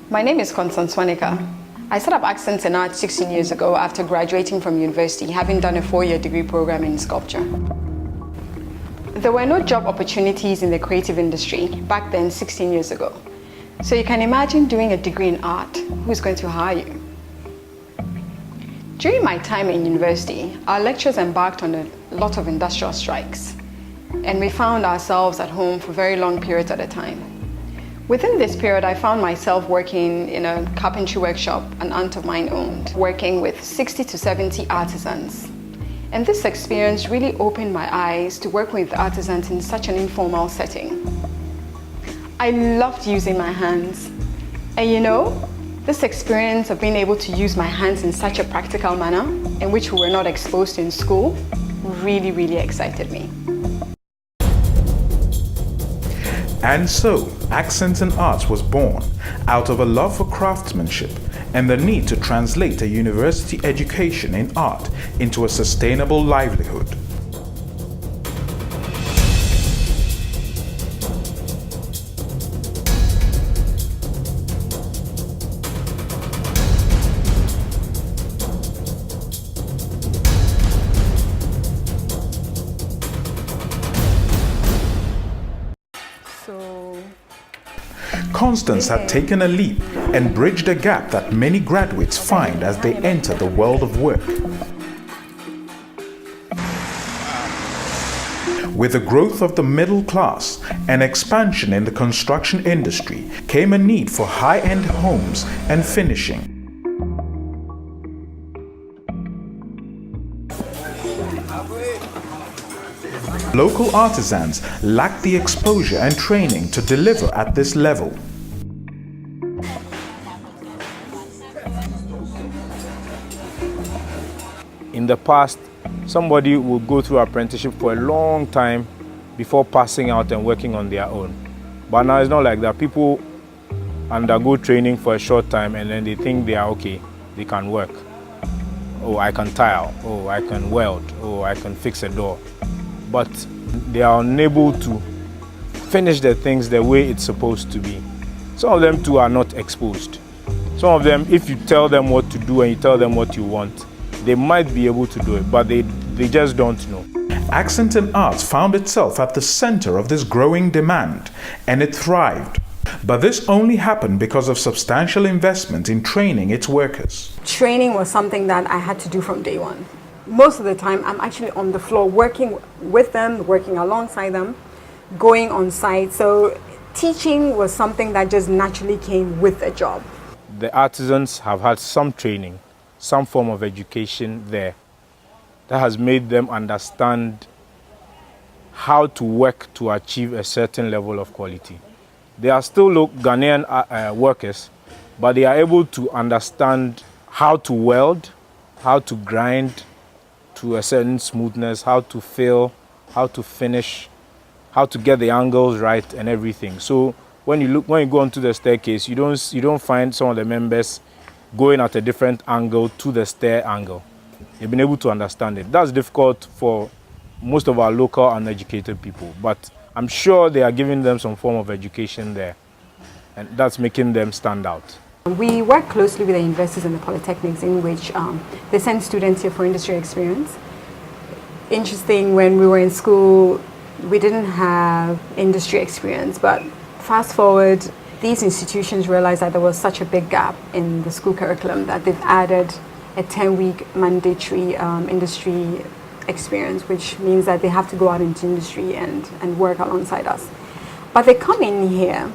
My name is Constance. I set up Accents in Art 16 years ago after graduating from university, having done a 4-year degree program in sculpture. There were no job opportunities in the creative industry back then, 16 years ago. So you can imagine doing a degree in art, who's going to hire you? During my time in university, our lecturers embarked on a lot of industrial strikes, and we found ourselves at home for very long periods at a time. Within this period, I found myself working in a carpentry workshop an aunt of mine owned, working with 60 to 70 artisans. And this experience really opened my eyes to work with artisans in such an informal setting. I loved using my hands. And you know, this experience of being able to use my hands in such a practical manner, in which we were not exposed in school, really, really excited me. And so, Accents in Arts was born out of a love for craftsmanship and the need to translate a university education in art into a sustainable livelihood. Constance had taken a leap and bridged a gap that many graduates find as they enter the world of work. With the growth of the middle class and expansion in the construction industry came a need for high-end homes and finishing. Local artisans lacked the exposure and training to deliver at this level. In the past, somebody would go through apprenticeship for a long time before passing out and working on their own. But now it's not like that. People undergo training for a short time and then they think they are okay, they can work. Oh, I can tile. Oh, I can weld. Oh, I can fix a door. But they are unable to finish the things the way it's supposed to be. Some of them too are not exposed. Some of them, if you tell them what to do and you tell them what you want, they might be able to do it, but they just don't know. Accents in Arts found itself at the center of this growing demand, and it thrived. But this only happened because of substantial investment in training its workers. Training was something that I had to do from day one. Most of the time, I'm actually on the floor working with them, working alongside them, going on site. So teaching was something that just naturally came with the job. The artisans have had some training, some form of education there that has made them understand how to work to achieve a certain level of quality. They are still Ghanaian workers, but they are able to understand how to weld, how to grind to a certain smoothness, how to fill, how to finish, how to get the angles right and everything. So when you go onto the staircase, you don't find some of the members going at a different angle to the stair angle. They've been able to understand it. That's difficult for most of our local uneducated people, but I'm sure they are giving them some form of education there, and that's making them stand out. We work closely with the universities and the polytechnics in which they send students here for industry experience. Interesting, when we were in school, we didn't have industry experience, but fast forward, these institutions realized that there was such a big gap in the school curriculum that they've added a 10-week mandatory industry experience, which means that they have to go out into industry and work alongside us. But they come in here,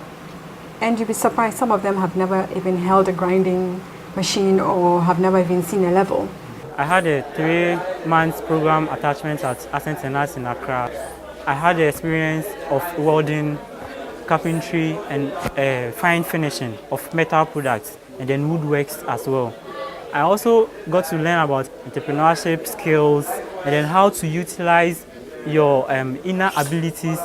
and you'll be surprised, some of them have never even held a grinding machine or have never even seen a level. I had a 3-month program attachment at Accents in Arts in Accra. I had the experience of welding, carpentry and fine finishing of metal products and then woodworks as well. I also got to learn about entrepreneurship skills and then how to utilize your inner abilities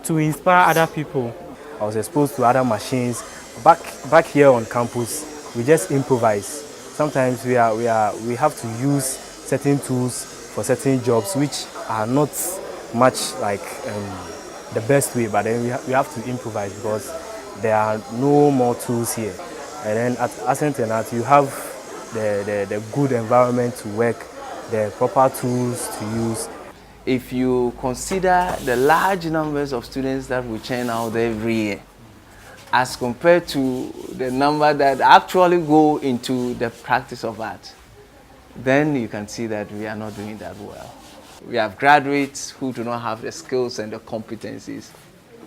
to inspire other people. I was exposed to other machines. Back here on campus, we just improvise. Sometimes we have to use certain tools for certain jobs which are not much like the best way, but then we have to improvise because there are no more tools here. And then at Accent and Art, you have the good environment to work, the proper tools to use. If you consider the large numbers of students that we churn out every year, as compared to the number that actually go into the practice of art, then you can see that we are not doing that well. We have graduates who do not have the skills and the competencies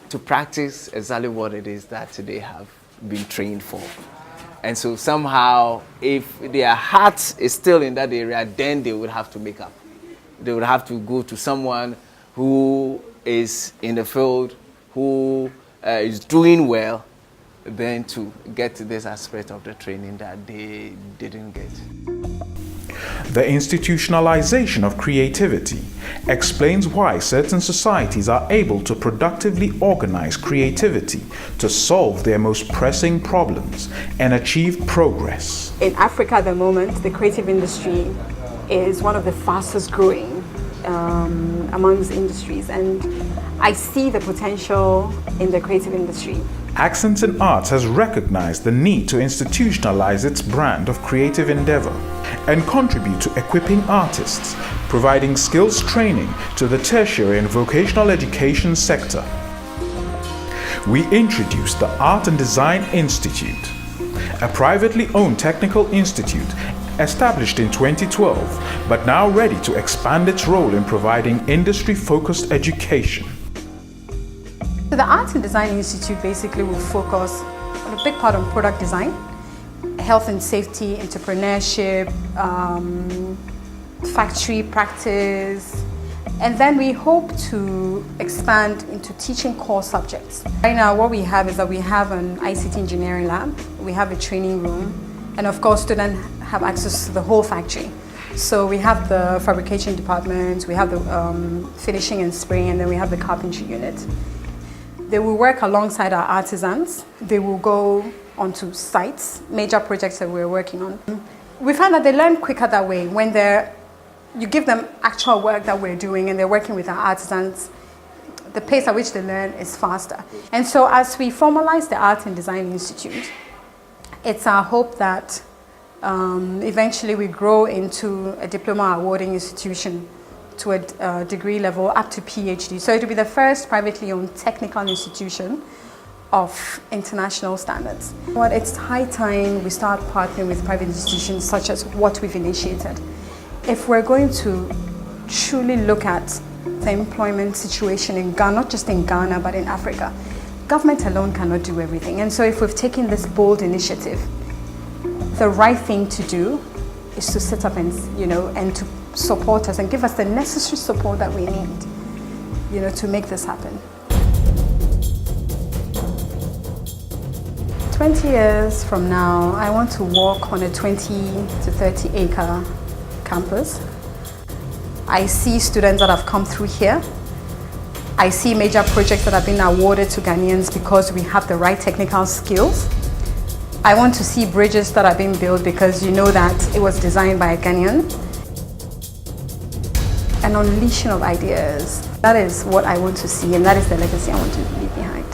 to practice exactly what it is that they have been trained for. And so somehow, if their heart is still in that area, then they would have to make up. They would have to go to someone who is in the field, who is doing well, then to get this aspect of the training that they didn't get. The institutionalization of creativity explains why certain societies are able to productively organize creativity to solve their most pressing problems and achieve progress. In Africa at the moment, the creative industry is one of the fastest growing amongst industries, and I see the potential in the creative industry. Accent and Arts has recognized the need to institutionalize its brand of creative endeavor and contribute to equipping artists, providing skills training to the tertiary and vocational education sector. We introduced the Art and Design Institute, a privately owned technical institute established in 2012, but now ready to expand its role in providing industry-focused education. So the Art and Design Institute basically will focus on a big part on product design, health and safety, entrepreneurship, factory practice, and then we hope to expand into teaching core subjects. Right now what we have is that we have an ICT engineering lab, we have a training room, and of course students have access to the whole factory. So we have the fabrication department, we have the finishing and spraying, and then we have the carpentry unit. They will work alongside our artisans. They will go onto sites, major projects that we're working on. We find that they learn quicker that way when you give them actual work that we're doing and they're working with our artisans. The pace at which they learn is faster. And so as we formalize the Art and Design Institute, it's our hope that eventually we grow into a diploma awarding institution to a degree level up to PhD. So it will be the first privately owned technical institution of international standards. Well, it's high time we start partnering with private institutions such as what we've initiated. If we're going to truly look at the employment situation in Ghana, not just in Ghana, but in Africa, government alone cannot do everything. And so if we've taken this bold initiative, the right thing to do is to set up and to support us and give us the necessary support that we need, to make this happen. 20 years from now, I want to walk on a 20 to 30 acre campus. I see students that have come through here. I see major projects that have been awarded to Ghanaians because we have the right technical skills. I want to see bridges that are being built because you know that it was designed by a Ghanaian. An unleashing of ideas. That is what I want to see, and that is the legacy I want to leave behind.